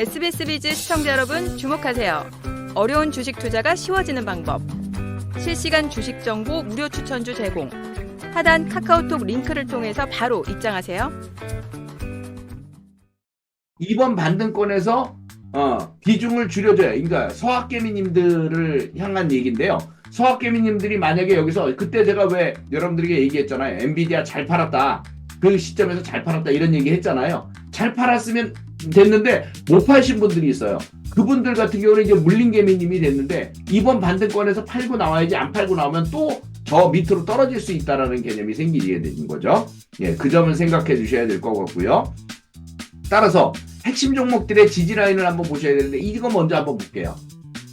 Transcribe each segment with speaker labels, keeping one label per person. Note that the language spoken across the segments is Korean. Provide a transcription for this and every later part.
Speaker 1: SBS 비즈 시청자 여러분 주목하세요. 어려운 주식 투자가 쉬워지는 방법. 실시간 주식 정보 무료 추천주 제공. 하단 카카오톡 링크를 통해서 바로 입장하세요.
Speaker 2: 이번 반등권에서 비중을 줄여줘야, 그러니까 서학개미님들을 향한 얘기인데요. 서학개미님들이 만약에 여기서, 그때 제가 왜 여러분들에게 얘기했잖아요. 엔비디아 잘 팔았다, 그 시점에서 잘 팔았다 이런 얘기 했잖아요. 잘 팔았으면 됐는데 못 파신 분들이 있어요. 그분들 같은 경우는 이제 물린개미님이 됐는데, 이번 반등권에서 팔고 나와야지, 안 팔고 나오면 또 저 밑으로 떨어질 수 있다라는 개념이 생기게 되는 거죠. 예, 그 점은 생각해 주셔야 될 것 같고요. 따라서 핵심 종목들의 지지 라인을 한번 보셔야 되는데, 이거 먼저 한번 볼게요.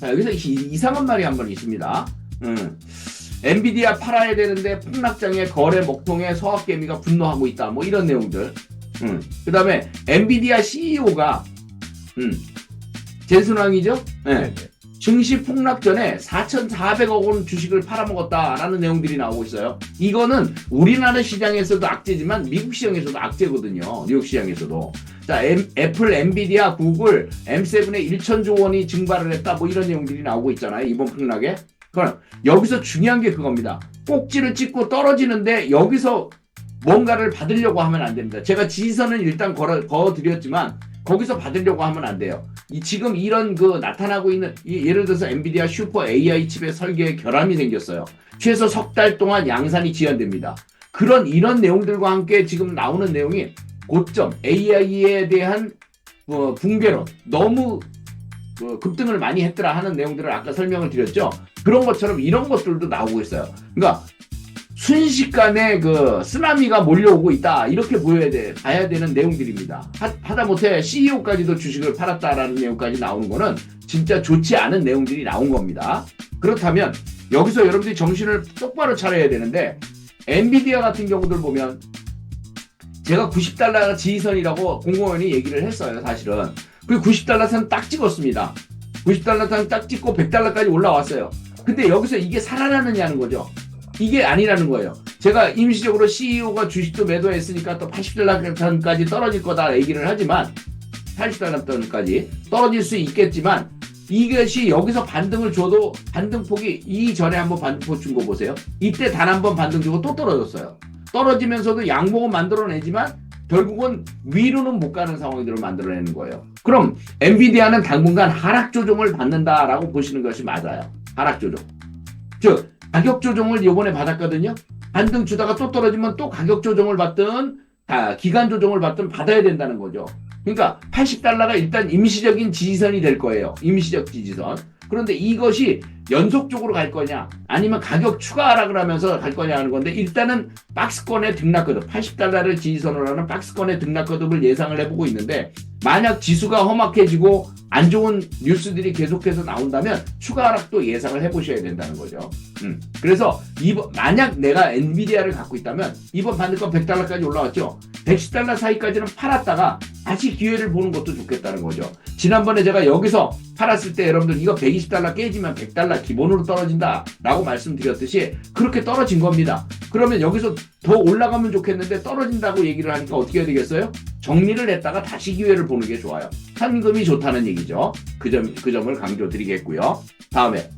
Speaker 2: 자, 여기서 이상한 말이 한번 있습니다. 엔비디아 팔아야 되는데 폭락장에 거래 먹통에 서학개미가 분노하고 있다, 뭐 이런 내용들. 그 다음에 엔비디아 CEO가 젠슨왕이죠? 네. 증시 폭락 전에 4,400억 원 주식을 팔아먹었다라는 내용들이 나오고 있어요. 이거는 우리나라 시장에서도 악재지만 미국 시장에서도 악재거든요. 뉴욕 시장에서도. 자, 애플, 엔비디아, 구글, M7에 1,000조 원이 증발을 했다, 뭐 이런 내용들이 나오고 있잖아요. 이번 폭락에. 그럼 여기서 중요한 게 그겁니다. 꼭지를 찍고 떨어지는데 여기서 뭔가를 받으려고 하면 안 됩니다. 제가 지지선은 일단 거드렸지만 거기서 받으려고 하면 안 돼요. 지금 이런 나타나고 있는, 예를 들어서 엔비디아 슈퍼 AI 칩의 설계에 결함이 생겼어요. 최소 석 달 동안 양산이 지연됩니다. 이런 내용들과 함께 지금 나오는 내용이 고점 AI에 대한 붕괴론, 너무 급등을 많이 했더라 하는 내용들을 아까 설명을 드렸죠. 그런 것처럼 이런 것들도 나오고 있어요. 그러니까 순식간에 쓰나미가 몰려오고 있다, 이렇게 봐야 되는 내용들입니다. 하다못해 CEO까지도 주식을 팔았다라는 내용까지 나오는 거는 진짜 좋지 않은 내용들이 나온 겁니다. 그렇다면 여기서 여러분들이 정신을 똑바로 차려야 되는데, 엔비디아 같은 경우들 보면 제가 90달러가 지지선이라고 공공연히 얘기를 했어요, 사실은. 그 90달러 선 딱 찍었습니다. 90달러 선 딱 찍고 100달러까지 올라왔어요. 근데 여기서 이게 살아나느냐는 거죠. 이게 아니라는 거예요. 제가 임시적으로 CEO가 주식도 매도했으니까 또 80달러 선까지 떨어질 거다 얘기를 하지만, 80달러 선까지 떨어질 수 있겠지만, 이것이 여기서 반등을 줘도 반등폭이, 이전에 한번 반등폭 준 거 보세요. 이때 단 한 번 반등 주고 또 떨어졌어요. 떨어지면서도 양봉은 만들어내지만 결국은 위로는 못 가는 상황들을 만들어내는 거예요. 그럼 엔비디아는 당분간 하락 조정을 받는다라고 보시는 것이 맞아요. 하락 조정. 즉 가격 조정을 이번에 받았거든요. 반등 주다가 또 떨어지면 또 가격 조정을 받든 기간 조정을 받든 받아야 된다는 거죠. 그러니까 80달러가 일단 임시적인 지지선이 될 거예요. 임시적 지지선. 그런데 이것이 연속적으로 갈 거냐, 아니면 가격 추가 하락을 하면서 갈 거냐 하는 건데, 일단은 박스권의 등락거듭, 80달러를 지지선으로 하는 박스권의 등락거듭을 예상을 해보고 있는데, 만약 지수가 험악해지고 안 좋은 뉴스들이 계속해서 나온다면 추가 하락도 예상을 해보셔야 된다는 거죠. 그래서 만약 내가 엔비디아를 갖고 있다면, 이번 반등권 100달러까지 올라왔죠. 110달러 사이까지는 팔았다가 다시 기회를 보는 것도 좋겠다는 거죠. 지난번에 제가 여기서 팔았을 때 여러분들 이거 120달러 깨지면 100달러 기본으로 떨어진다 라고 말씀드렸듯이 그렇게 떨어진 겁니다. 그러면 여기서 더 올라가면 좋겠는데 떨어진다고 얘기를 하니까 어떻게 해야 되겠어요? 정리를 했다가 다시 기회를 보는 게 좋아요. 현금이 좋다는 얘기죠. 그 점을 강조드리겠고요. 다음에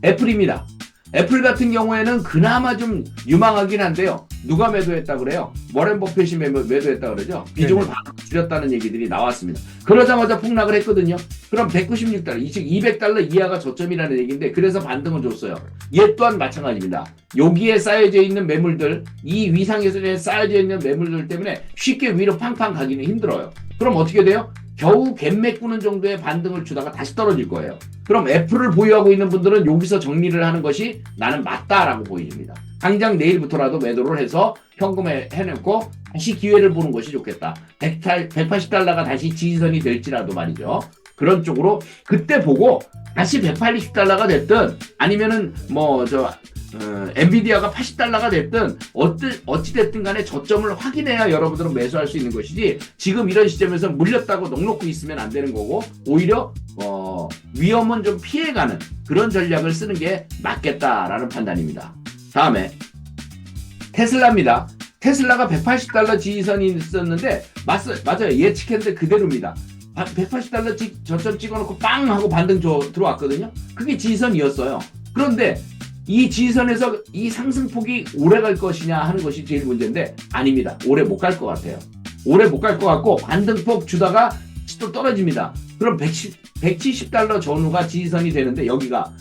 Speaker 2: 애플입니다. 애플 같은 경우에는 그나마 좀 유망하긴 한데요. 누가 매도했다 그래요? 워렌 버핏이 매도했다 그러죠. 비중을 줄였다는 얘기들이 나왔습니다. 그러자마자 폭락을 했거든요. 그럼 196달러, 즉 200달러 이하가 저점이라는 얘기인데, 그래서 반등을 줬어요. 얘 또한 마찬가지입니다. 여기에 쌓여져 있는 매물들, 이 위상에서 쌓여져 있는 매물들 때문에 쉽게 위로 팡팡 가기는 힘들어요. 그럼 어떻게 돼요? 겨우 갭 메꾸는 정도의 반등을 주다가 다시 떨어질 거예요. 그럼 애플을 보유하고 있는 분들은 여기서 정리를 하는 것이 나는 맞다라고 보여집니다. 당장 내일부터라도 매도를 해서 현금에 해놓고 다시 기회를 보는 것이 좋겠다. 180달러가 다시 지지선이 될지라도 말이죠. 그런 쪽으로 그때 보고 다시 180달러가 됐든 아니면은 엔비디아가 80달러가 됐든 어찌됐든 간에 저점을 확인해야 여러분들은 매수할 수 있는 것이지, 지금 이런 시점에서 물렸다고 넋놓고 있으면 안 되는 거고, 오히려 위험은 좀 피해가는 그런 전략을 쓰는 게 맞겠다라는 판단입니다. 다음에 테슬라입니다. 테슬라가 180달러 지지선이 있었는데 맞아요. 예측했는데 그대로입니다. 180달러 저점 찍어놓고 빵 하고 반등 들어왔거든요. 그게 지지선이었어요. 그런데 이 지지선에서 이 상승폭이 오래 갈 것이냐 하는 것이 제일 문제인데 아닙니다. 오래 못 갈 것 같아요. 오래 못 갈 것 같고 반등폭 주다가 또 떨어집니다. 그럼 170달러 전후가 지지선이 되는데 여기가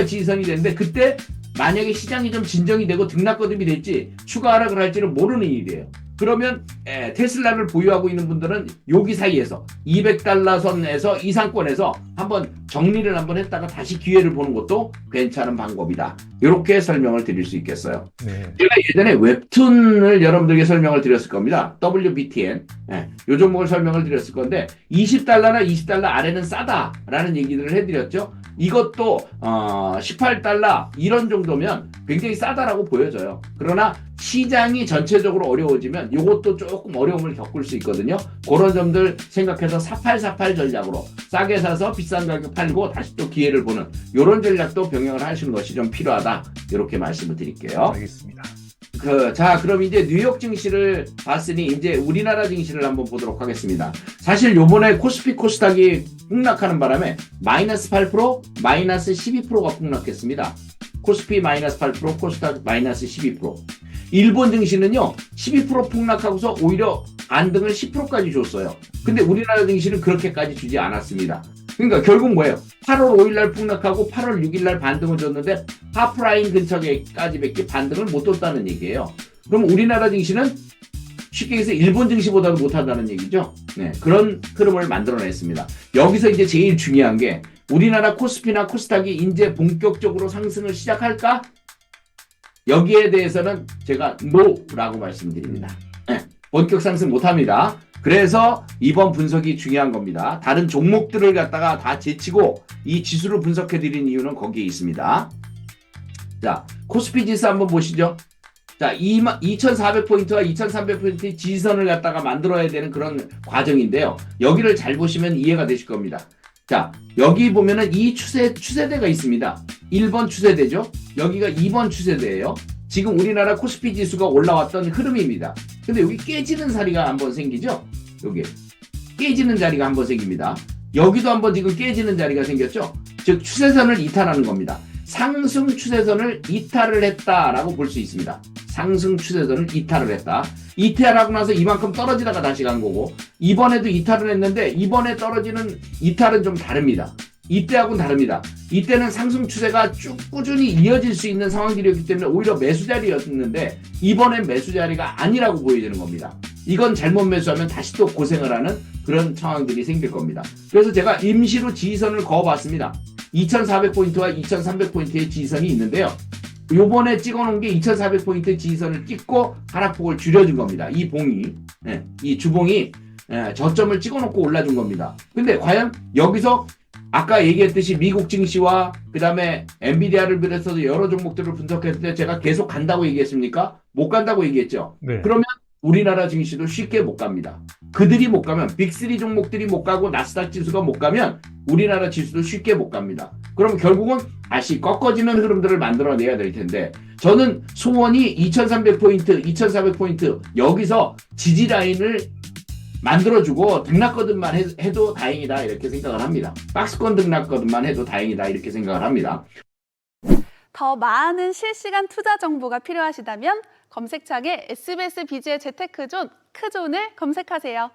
Speaker 2: 지지선이 되는데 그때 만약에 시장이 좀 진정이 되고 등락거듭이 될지 추가 하락을 할지는 모르는 일이에요. 그러면 테슬라를 보유하고 있는 분들은 여기 사이에서 200달러 선에서 이 상권에서 한번 정리를 한번 했다가 다시 기회를 보는 것도 괜찮은 방법이다. 이렇게 설명을 드릴 수 있겠어요.
Speaker 3: 네.
Speaker 2: 제가 예전에 웹툰을 여러분들에게 설명을 드렸을 겁니다. WBTN. 이 종목을 설명을 드렸을 건데 20달러나 20달러 아래는 싸다라는 얘기들을 해드렸죠. 이것도 18달러 이런 정도면 굉장히 싸다라고 보여져요. 그러나 시장이 전체적으로 어려워지면 이것도 조금 어려움을 겪을 수 있거든요. 그런 점들 생각해서 4848 전략으로 싸게 사서 비싼 가격 팔고 다시 또 기회를 보는 이런 전략도 병행을 하시는 것이 좀 필요하다. 이렇게 말씀을 드릴게요.
Speaker 3: 알겠습니다.
Speaker 2: 자, 그럼 이제 뉴욕 증시를 봤으니 이제 우리나라 증시를 한번 보도록 하겠습니다. 사실 요번에 코스피 코스닥이 폭락하는 바람에 마이너스 8%, 마이너스 12%가 폭락했습니다. 코스피 마이너스 8%, 코스닥 마이너스 12%. 일본 증시는요, 12% 폭락하고서 오히려 반등을 10%까지 줬어요. 근데 우리나라 증시는 그렇게까지 주지 않았습니다. 그러니까 결국 뭐예요? 8월 5일날 폭락하고 8월 6일날 반등을 줬는데 하프라인 근처까지밖에 반등을 못 줬다는 얘기예요. 그럼 우리나라 증시는 쉽게 해서 일본 증시보다도 못한다는 얘기죠. 네, 그런 흐름을 만들어냈습니다. 여기서 이제 제일 중요한 게 우리나라 코스피나 코스닥이 이제 본격적으로 상승을 시작할까? 여기에 대해서는 제가 NO라고 말씀드립니다. 네, 본격 상승 못합니다. 그래서 이번 분석이 중요한 겁니다. 다른 종목들을 갖다가 다 제치고 이 지수를 분석해 드린 이유는 거기에 있습니다. 자, 코스피 지수 한번 보시죠. 자, 2400포인트와 2300포인트의 지지선을 갖다가 만들어야 되는 그런 과정인데요. 여기를 잘 보시면 이해가 되실 겁니다. 자, 여기 보면은 이 추세대가 있습니다. 1번 추세대죠. 여기가 2번 추세대예요. 지금 우리나라 코스피 지수가 올라왔던 흐름입니다. 근데 여기 깨지는 자리가 한번 생기죠? 여기 깨지는 자리가 한번 생깁니다. 여기도 한번 지금 깨지는 자리가 생겼죠? 즉 추세선을 이탈하는 겁니다. 상승 추세선을 이탈을 했다라고 볼 수 있습니다. 상승 추세선을 이탈을 했다. 이탈하고 나서 이만큼 떨어지다가 다시 간 거고 이번에도 이탈을 했는데 이번에 떨어지는 이탈은 좀 다릅니다. 이때하고는 다릅니다. 이때는 상승 추세가 쭉 꾸준히 이어질 수 있는 상황들이었기 때문에 오히려 매수 자리였는데 이번엔 매수 자리가 아니라고 보여지는 겁니다. 이건 잘못 매수하면 다시 또 고생을 하는 그런 상황들이 생길 겁니다. 그래서 제가 임시로 지지선을 그어봤습니다. 2400포인트와 2300포인트의 지지선이 있는데요. 요번에 찍어놓은 게 2400포인트 지지선을 찍고 하락폭을 줄여준 겁니다. 이 봉이, 이 주봉이 저점을 찍어놓고 올라준 겁니다. 근데 과연 여기서 아까 얘기했듯이 미국 증시와 그 다음에 엔비디아를 비롯해서 여러 종목들을 분석했을 때 제가 계속 간다고 얘기했습니까? 못 간다고 얘기했죠.
Speaker 3: 네.
Speaker 2: 그러면 우리나라 증시도 쉽게 못 갑니다. 그들이 못 가면 빅3 종목들이 못 가고 나스닥 지수가 못 가면 우리나라 지수도 쉽게 못 갑니다. 그럼 결국은 다시 꺾어지는 흐름들을 만들어내야 될 텐데 저는 소원이 2300포인트, 2400포인트 여기서 지지 라인을 만들어주고 등락거듭만 해도 다행이다 이렇게 생각을 합니다. 박스권 등락거듭만 해도 다행이다 이렇게 생각을 합니다.
Speaker 4: 더 많은 실시간 투자 정보가 필요하시다면 검색창에 SBS 비즈의 재테크존 크존을 검색하세요.